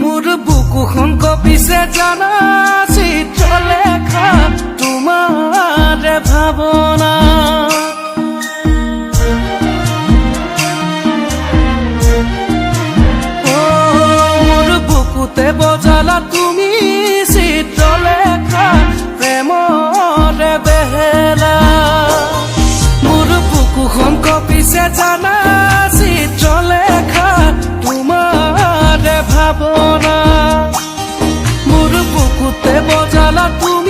মোর বুকুখন কপিছে জানা চিত্ৰলেখা তোমাৰ ভাৱনা মোর বুকুতে বজালা তুমি চিত্ৰলেখা প্ৰেমৰ বেহেলা মোর বুকুখন কপিছে জানা চিত্ৰলেখা তোমাৰ ভাৱনা মোর বুকুতে বজালা তুমি